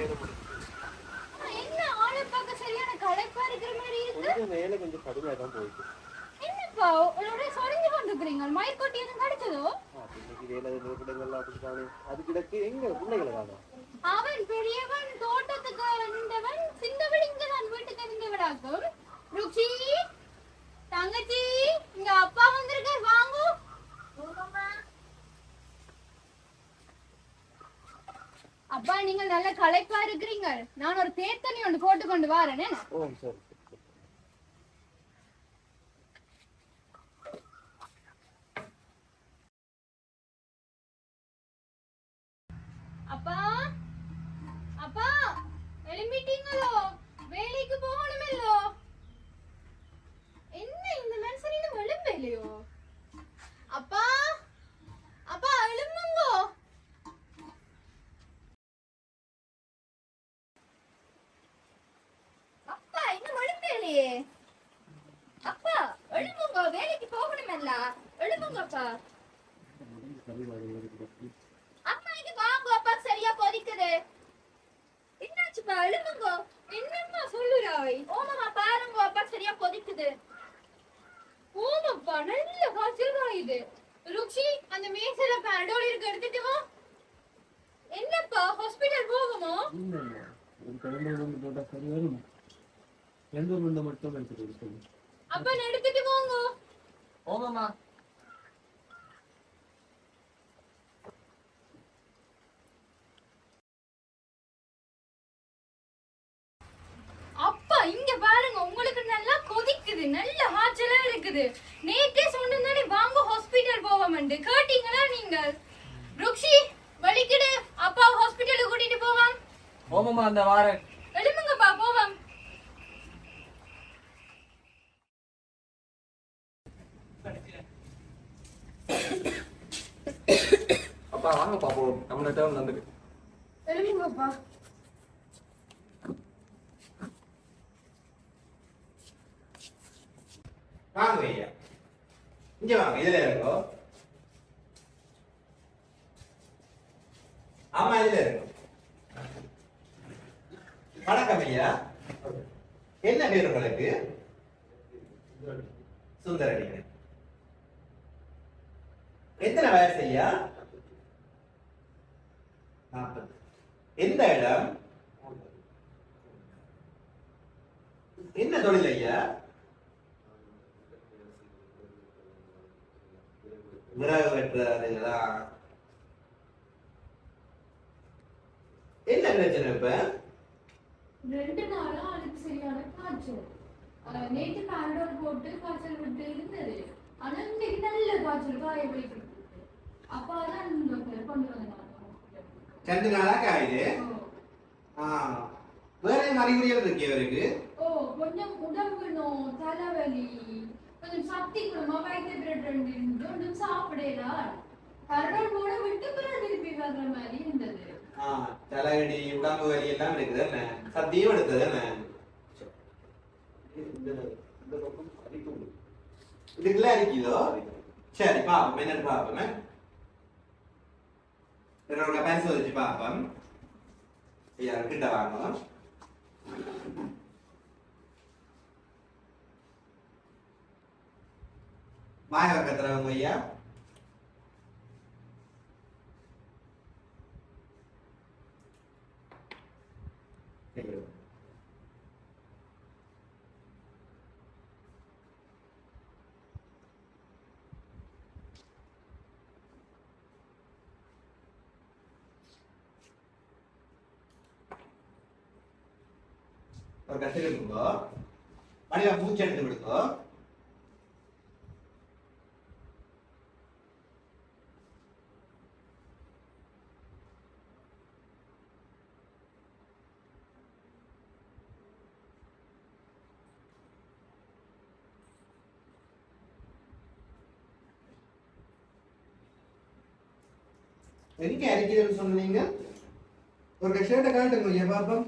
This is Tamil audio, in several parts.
என்ன ஆளை பார்க்க சரியான களைப்பா இருக்கிற மாதிரி இருக்கு. கொஞ்சம் வேலை கொஞ்சம் கடுமையா தான் போயிட்டு. என்னப்பா ஒரே சொரிஞ்சு கொண்டிருக்கிறீங்க? மயக்கொட்டி எதுவும் கிடைச்சதோ? இன்னைக்கு வேலை நிறுவனங்கள்லாம் அப்படித்தானே. அது கிடக்கு எங்க பிள்ளைகளை காணோம். அவன் பெரியவன் தோட்டத்துக்கு இருந்தவன், சின்னவள் இங்க நான் வீட்டுக்கு இருந்தவளாக்கும். ருக்ஷி, தங்கச்சி, இங்க அப்பா வந்திருக்கார், வாங்க. அப்பா நீங்கள் நல்ல களைப்பா இருக்கிறீங்க. நான் ஒரு தேத்தனி ஒன்று போட்டு கொண்டு வரேன். ஓ சரி. அப்பா அப்பா எழும்பிட்டீங்களோ? வேலைக்கு போகணுமல்லோ? என்ன இந்த மனுஷன் இன்னும் எழும்பலையோ? அப்பா அப்பா எழும்புங்கோ. அப்பா இன்னும் எழும்பலையே. அப்பா எழும்புங்கோ, வேலைக்கு போகணுமல்ல? எழும்புங்க அப்பா. அம்மா இங்க வாங்க, அப்பா சரியா கொதிக்குது. என்னாச்சுப்பா? எழும்புங்க. என்னம்மா சொல்லுறாய்? ஓமாமா பாருங்க, அப்பா சரியா கொதிக்குது. ஓமாப்பா நல்ல காய்ச்சல் காயுது. ருக்ஷி, அந்த மேசையில பேரடோல் இருக்கு, எடுத்துட்டு வா. என்னப்பா ஹாஸ்பிடல் போகுமா? அப்பா எடுத்துட்டு வாங்க. ஓமாமா. அப்பா இங்க பாருங்க, உங்களுக்கு நல்லா கொதிக்குது, நல்ல காய்ச்சலா இருக்குது. நேத்தே சொன்னதானே வாங்க ஹாஸ்பிடல் போவோம்னு, கேட்டீங்களா நீங்க? ருக்ஷி வலிக்குது, அப்பா ஹாஸ்பிடலுக்கு கூட்டிட்டு போவான். ஓமாமா அந்த வாரேன். எழும்புங்கப்பா போவோம். அப்பா வாங்க பாப்போம், நம்ம டேர்ன் வந்துருக்கு. எழும்புங்கப்பா. வாங்க ஐயா, இங்க வாங்க, இதுல இருக்கோ. ஆமா இதுல இருக்கும். வணக்கம் ஐயா, என்ன பேர் உங்களுக்கு? சுந்தரடிங்க. எத்தனை வயசு ஐயா? 40. எந்த இடம்? என்ன தொழில் ஐயா? விறகு வெட்டுறதுங்களா? என்ன பிரச்சனை இப்ப? 2 நாளா அதுக்கு சரியான காய்ச்சல். நேற்று பேரடோல் போட்டு காய்ச்சல் விட்டு இருந்தது. ஆனா இன்னைக்கு நல்ல காய்ச்சல் காய வைக்கிறது. அப்பா தான் கொண்டு வந்தாங்க. 2 நாளா காயுது. வேற அறிகுறிகள் இருக்கு இவருக்கு? கொஞ்சம் உடம்பு நோய், தலைவலி, கொஞ்சம் சக்தி குறைமா, வயிற்று பிரச்சனை இருந்து ஒன்றும் சாப்பிடல. பேரடோல் போட விட்டு பிறகு திருப்பி வர்ற மாதிரி இருந்தது. தலையடி, உடம்பு வலி எல்லாம் இருக்குது என்ன? சத்தியம் எடுத்தது என்ன? இதுக்குள்ள அடிக்குதோ? சரி பாப்போம், என்னன்னு பாப்போமே. பரிசோதிச்சு பாப்போம். ஐயா கிட்ட வாங்க. வாய பக்கத்துல ஐயா. ஒரு கட்டு இருக்குங்கோ. மணிவா பூச்சி எடுத்து விடுங்கோ. எங்க அரிக்கிறேன்னு சொன்னீங்க? ஒரு ஷர்ட்டை காட்டுங்க ஐயா பாப்போம்.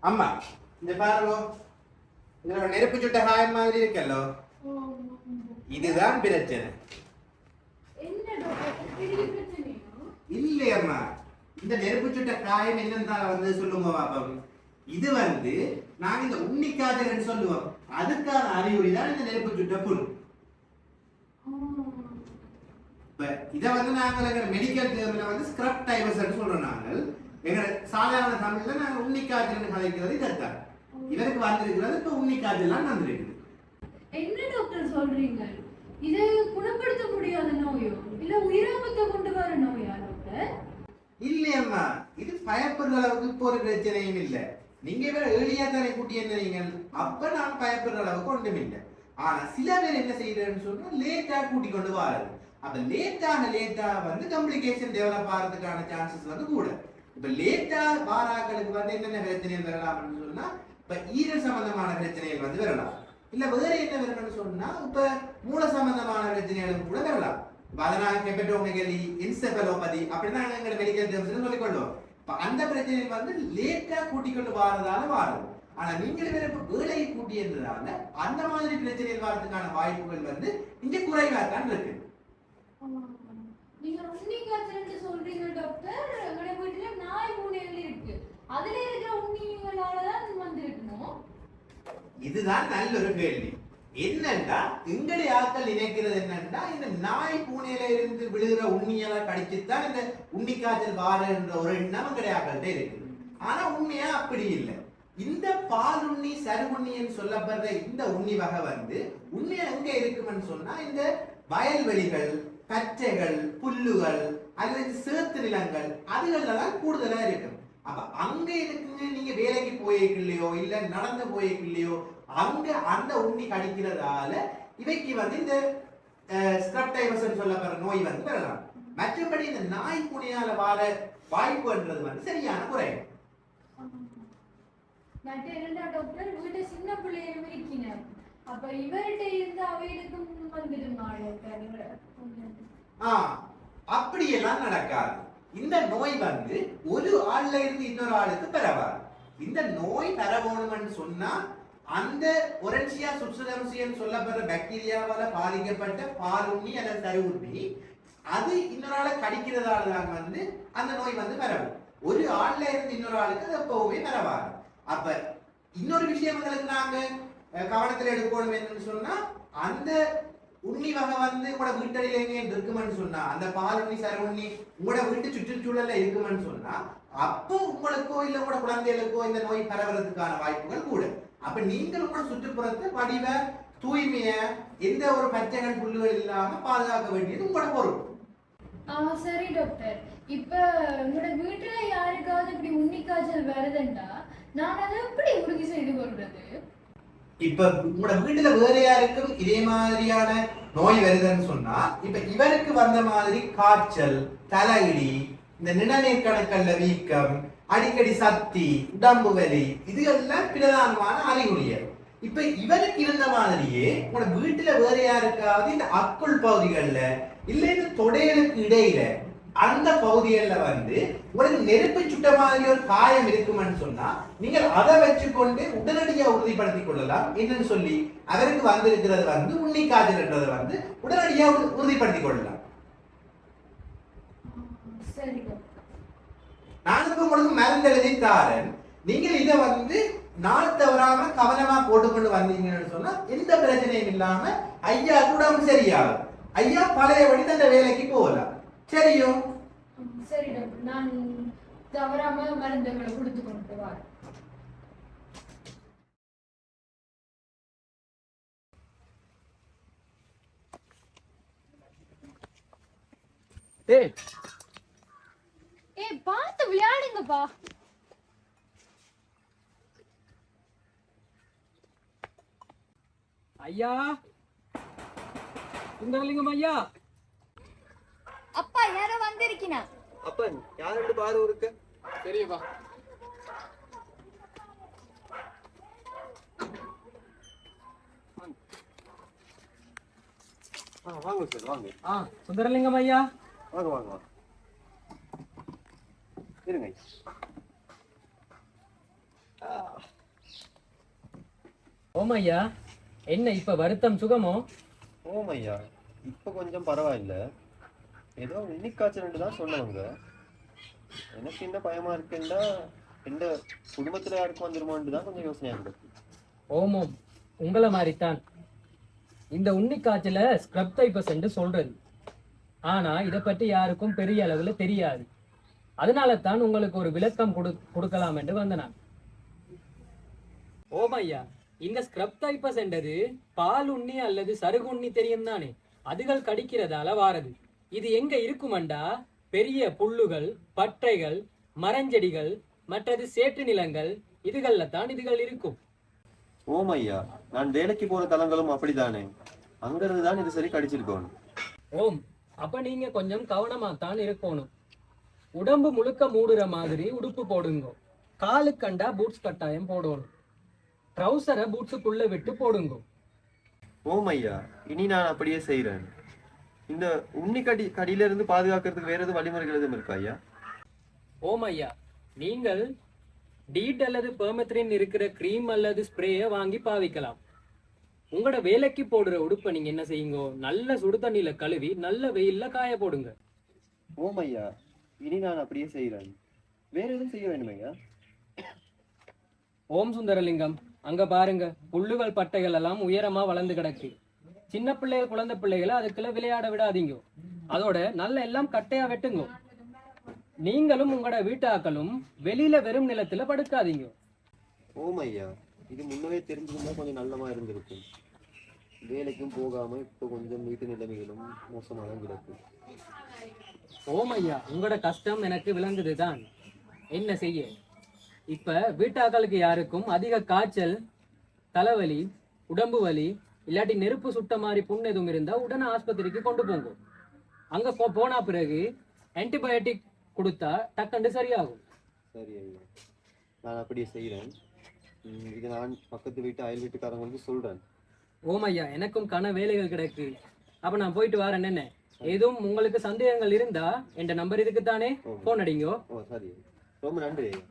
அம்மா இந்த பாருங்க, இதுல நெருப்பு சுட்ட காயம் மாதிரி இருக்கல்லோ, இதுதான் பிரச்சனை. என்ன டாக்டர் பெரிய பிரச்சனையா? இல்லையம்மா, இந்த நெருப்பு சுட்ட காயம் என்னன்னு வந்து சொல்லுங்க பாப்போம். இது வந்து நாங்க இந்த உன்னிக்காய்ச்சல் சொல்லுவோம், அதுக்கான அறிகுறி தான் இந்த நெருப்பு சுட்ட புண். இப்ப இதை வந்து நாங்கள் மெடிக்கல் டேர்ம்ல வந்து ஸ்கிரப் டைவர்ஸ் சொல்றோம். நாங்கள் எங்க சாதாரண தமிழ்ல நாங்கள் உன்னிக்காய்ச்சல் கதைக்கிறது இதைத்தான். இவருக்கு வந்திருக்கிறது இப்ப உன்னிக்காய்ச்சல் வந்திருக்குது. என்ன டாக்டர் சொல்றீங்க? இது குணப்படுத்த முடியாத நோயோ இல்ல உயிராபத்தை கொண்டு வர நோயா டாக்டர்? இல்லையம்மா, இது பயப்படுற அளவுக்கு இப்போ ஒரு பிரச்சனையும் இல்லை. நீங்க இவரை ஏழியா தானே கூட்டி இருந்தீங்க, அப்ப நான் பயப்படுற அளவுக்கு ஒன்றும் இல்லை. ஆனா சில பேர் என்ன செய்யறேன்னு சொன்னா லேட்டா கூட்டி கொண்டு வராது. அப்ப லேட்டா வந்து கம்ப்ளிகேஷன் டெவலப் ஆகிறதுக்கான சான்சஸ் வந்து கூட. இப்ப லேட்டா வாராக்களுக்கு வந்து என்னென்ன பிரச்சனைகள் வரலாம்னு சொன்னா, இப்ப ஈரல் சம்பந்தமான பிரச்சனைகள் வந்து வரலாம். இல்ல வேற என்ன வரணும்னு சொன்னா இப்ப மூல சம்பந்தமான பிரச்சனைகளும் கூட வரலாம். அதனால ஹெபடோமெகலி, என்செபலோபதி அப்படிதான் எங்க மெடிக்கல் டேர்ம்ஸ்ல சொல்லிக்கொள்வோம். இப்ப அந்த பிரச்சனைகள் வந்து லேட்டா கூட்டிக்கொண்டு வரதால வாரும். ஆனா நீங்கள் வேற இப்ப வேலையை கூட்டியதுனால அந்த மாதிரி பிரச்சனைகள் வரதுக்கான வாய்ப்புகள் வந்து இங்க குறைவா தான் இருக்கு. நீங்க உன்னிக்காய்ச்சல் சொல்றீங்க டாக்டர். எங்க வீட்டுல நாய் மூணைகள் இருக்கு, அதுல இருக்கிற உண்ணிகளாலதான் வந்திருக்கணும். இதுதான் நல்ல ஒரு கேள்வி. என்னன்னா எங்களுடைய ஆட்கள் நினைக்கிறது என்னன்னா இந்த நாய் பூனையில இருந்து விழுகிற உண்ணியெல்லா கடிச்சுத்தான் இந்த உன்னிக்காய்ச்சல் வாரன்ற ஒரு எண்ணம் எங்களுடைய ஆட்கள்கிட்ட இருக்குது. ஆனா உண்மையா அப்படி இல்லை. இந்த பால் உண்ணி சருவுண்ணின்னு சொல்லப்படுற இந்த உண்ணி வகை வந்து உண்மையா எங்க இருக்குமென்னு சொன்னா இந்த வயல்வெளிகள், பற்றைகள், புல்லுகள் அல்லது சேத்து நிலங்கள் அதுகள்லாம் கூடுதலா இருக்கும். அப்ப அங்க இருக்குங்க, நீங்க வேலைக்கு போயிருக்கலையோ இல்ல நடந்து போயிருக்கலையோ அங்க அந்த உண்ணி கடிக்கிறதால இவைக்கு வந்து இந்த ஸ்கிரப் டைவர்ஸ் சொல்லப்படுற நோய் வந்து வரலாம். மற்றபடி இந்த நாய் பூனையால வர வாய்ப்புன்றது வந்து சரியான குறை. மற்ற இரண்டா டாக்டர் வீட்டை சின்ன பிள்ளைகளும் இருக்கிறார். அப்ப இவர்கிட்ட இருந்து அவைகளுக்கும் வந்துடுமா டாக்டர்? அப்படியெல்லாம் நடக்காது. இந்த நோய் வந்து ஒரு ஆள்ல இருந்து இன்னொரு ஆளுக்கு பரவாது. இந்த நோய் பரவணும்னு சொன்னா அந்த ஒரன்சியா சுப்சுடன்சியன் சொல்லப்படுற பாக்டீரியாவால பாதிக்கப்பட்ட பாலுண்ணி அல்லது சருவுண்ணி அது இன்னொரு ஆளை கடிக்கிறதால தான் வந்து அந்த நோய் வந்து பரவும். ஒரு ஆள்ல இருந்து இன்னொரு ஆளுக்கு அது எப்பவுமே பரவாது. அப்ப இன்னொரு விஷயம் எங்களுக்கு நாங்க கவனத்தில் எடுக்கணும் என்னன்னு சொன்னா, அந்த உண்ணி வகை வந்து உங்களோட வீட்டடியில எங்க இருக்குமென்னு சொன்னா, அந்த பால் உண்ணி சருவுண்ணி உங்களோட வீட்டு சுற்றுச்சூழல்ல இருக்குமென்னு சொன்னா, அப்போ உங்களுக்கோ இல்ல உங்களோட குழந்தைகளுக்கோ இந்த நோய் பரவுறதுக்கான வாய்ப்புகள் கூட. அப்ப நீங்கள் கூட சுற்றுப்புறத்தை வடிவ தூய்மைய எந்த ஒரு பச்சைகள் புல்லுகள் இல்லாம பாதுகாக்க வேண்டியது உங்களோட பொறுப்பு. சரி டாக்டர். இப்ப உங்களோட வீட்டுல யாருக்காவது இப்படி உன்னிக்காய்ச்சல் வருதுண்டா நான் அதை எப்படி உறுதி செய்து கொள்றது? இப்ப உங்களோட வீட்டுல வேற யாருக்கும் இதே மாதிரியான நோய் வருதுன்னு சொன்னா, இப்ப இவருக்கு வந்த மாதிரி காய்ச்சல், தலையிடி, இந்த நிணநீர் கணக்கல்ல வீக்கம், அடிக்கடி சக்தி, உடம்பு வலி, இது எல்லாம் பிரதானமான அறிகுறிகள். இப்ப இவருக்கு இருந்த மாதிரியே உங்களோட வீட்டுல வேற யாருக்காவது இந்த அக்குள் பகுதிகள்ல இல்ல இந்த தொடைகளுக்கு இடையில அந்த பகுதிகளில் வந்து உங்களுக்கு நெருப்பு சுட்ட மாதிரி ஒரு காயம் இருக்குமென்னு சொன்னா நீங்கள் அதை வச்சுக்கொண்டு உடனடியாக உறுதிப்படுத்திக் கொள்ளலாம். என்னன்னு சொல்லி அவருக்கு வந்திருக்கிறது வந்து உன்னிக்காய்ச்சல் என்றதை வந்து உடனடியாக உறுதிப்படுத்திக் கொள்ளலாம். நான் இப்ப உங்களுக்கு மருந்து எழுதி தாரேன். நீங்கள் இதை வந்து நாள் தவறாம கவனமா போட்டுக்கொண்டு வந்தீங்கன்னு சொன்னா எந்த பிரச்சனையும் இல்லாம ஐயா உடம்பு சரியாகும். ஐயா பழையபடி தன் வேலைக்கு போகலாம். சரியோ? சரி டாக்டர், நான் தவறாம மருந்துகளை கொடுத்து கொண்டு வரேன். பார்த்து விளையாடுங்கப்பா. ஐயா, சுந்தரலிங்கம் ஐயா. அப்பா யாரோ வந்திருக்கினா? அப்பன் யாரு பாரு இருக்கு? சரிப்பா. வாங்க சார், வாங்க. சுந்தரலிங்கம் ஐயா, வாங்க வாங்க வாங்க. இருங்க. ஓமையா, என்ன இப்ப வருத்தம் சுகமோ? ஓம் ஐயா, இப்போ கொஞ்சம் பரவாயில்ல. ஏதோ இன்னிக்காய்ச்சல் தான் சொன்னவங்க. எனக்கு என்ன பயமா இருக்குன்னா எந்த குடும்பத்துல யாருக்கும் வந்துருமோன்னு தான் கொஞ்சம் யோசனையா இருக்கு. ஓமோம், உங்களை மாதிரித்தான். இந்த உண்ணி காய்ச்சல ஸ்க்ரப் டைப்பஸ் என்று சொல்றது. ஆனா இதை பற்றி யாருக்கும் பெரிய அளவுல தெரியாது. அதனால தான் உங்களுக்கு ஒரு விளக்கம் கொடுக்கலாம் என்று வந்த நான். ஓமையா, இந்த ஸ்க்ரப் டைப்பஸ் என்றது பால் உண்ணி அல்லது சருகு உண்ணி தெரியும் தானே, அதுகள் கடிக்கிறதால வாரது. இது எங்க இருக்குமண்டா, பெரிய புல்லுகள், பற்றைகள், மரஞ்செடிகள், மற்றது சேற்று நிலங்கள், இதுகள்ல தான் இதுகள் இருக்கும். ஓம் ஐயா, நான் வேலைக்கு போற தலங்களும் அப்படித்தானே, அங்கிருந்து தான் இது சரி கடிச்சிருக்கோம். ஓம், அப்ப நீங்க கொஞ்சம் கவனமா தான் இருக்கணும். உடம்பு முழுக்க மூடுற மாதிரி உடுப்பு போடுங்க. காலு கண்டா பூட்ஸ் கட்டாயம் போடணும். ட்ரௌசரை பூட்ஸுக்குள்ள விட்டு போடுங்க. ஓம் ஐயா, இனி நான் அப்படியே செய்யறேன். இந்த உண்ணி கடியில இருந்து பாதுகாக்கிறதுக்கு வேற எதுவும் வழிமுறைகள் எதுவும் இருக்கா ஐயா? ஓம் ஐயா, நீங்கள் டீட் அல்லது பெர்மெத்ரின் இருக்கிற கிரீம் அல்லது ஸ்ப்ரேயை வாங்கி பாவிக்கலாம். உங்களோட வேலைக்கு போடுற உடுப்பை நீங்க என்ன செய்யுங்க, நல்ல சுடு தண்ணியில கழுவி நல்ல வெயில்ல காய போடுங்க. ஓம் ஐயா, இனி நான் அப்படியே செய்யறேன். வேற எதுவும் செய்ய வேண்டுமே ஐயா? ஓம் சுந்தரலிங்கம், அங்க பாருங்க, புல்லுகள் பட்டைகள் எல்லாம் உயரமா வளர்ந்து கிடக்கு. சின்ன பிள்ளைகள், குழந்தை பிள்ளைகளை அதுக்குள்ள விளையாட விடாதீங்க. அதோட நல்ல எல்லாம் கட்டையா வெட்டுங்க. நீங்களும் உங்களோட வீட்டாக்களும் வெளியில வெறும் நிலத்துல படுக்காதீங்க. ஓம் ஐயா, இது முன்னவே தெரிஞ்சிருந்தா கொஞ்சம் நல்லமா இருந்திருக்கும். வேலைக்கும் போகாம இப்போ கொஞ்சம் வீட்டு நிலைமைகளும் மோசமாக கிடக்கு. ஓம் ஐயா, உங்களோட கஷ்டம் எனக்கு விளங்குதுதான். என்ன செய்ய, இப்ப வீட்டாக்களுக்கு யாருக்கும் அதிக காய்ச்சல், தலைவலி, உடம்பு வலி, இல்லாட்டி நெருப்பு சுட்ட மாதிரி புண் எதுவும் இருந்தா உடனே ஆஸ்பத்திரிக்கு கொண்டு போங்க. அங்க போனா பிறகு ஆன்டிபயோட்டிக் கொடுத்தா டக்குண்டு சரியாகும். சரி ஐயா, நான் அப்படியே செய்கிறேன். இது நான் பக்கத்து வீட்டு அயல் வீட்டுக்காரங்களுக்கு சொல்றேன். ஓம் ஐயா, எனக்கும் கன வேலைகள் கிடக்கு. அப்ப நான் போயிட்டு வரேன். என்ன எதுவும் உங்களுக்கு சந்தேகங்கள் இருந்தா என் நம்பர் இதுக்கு தானே, போன் அடிங்கோ. ஓ சரி, ரொம்ப நன்றி ஐயா.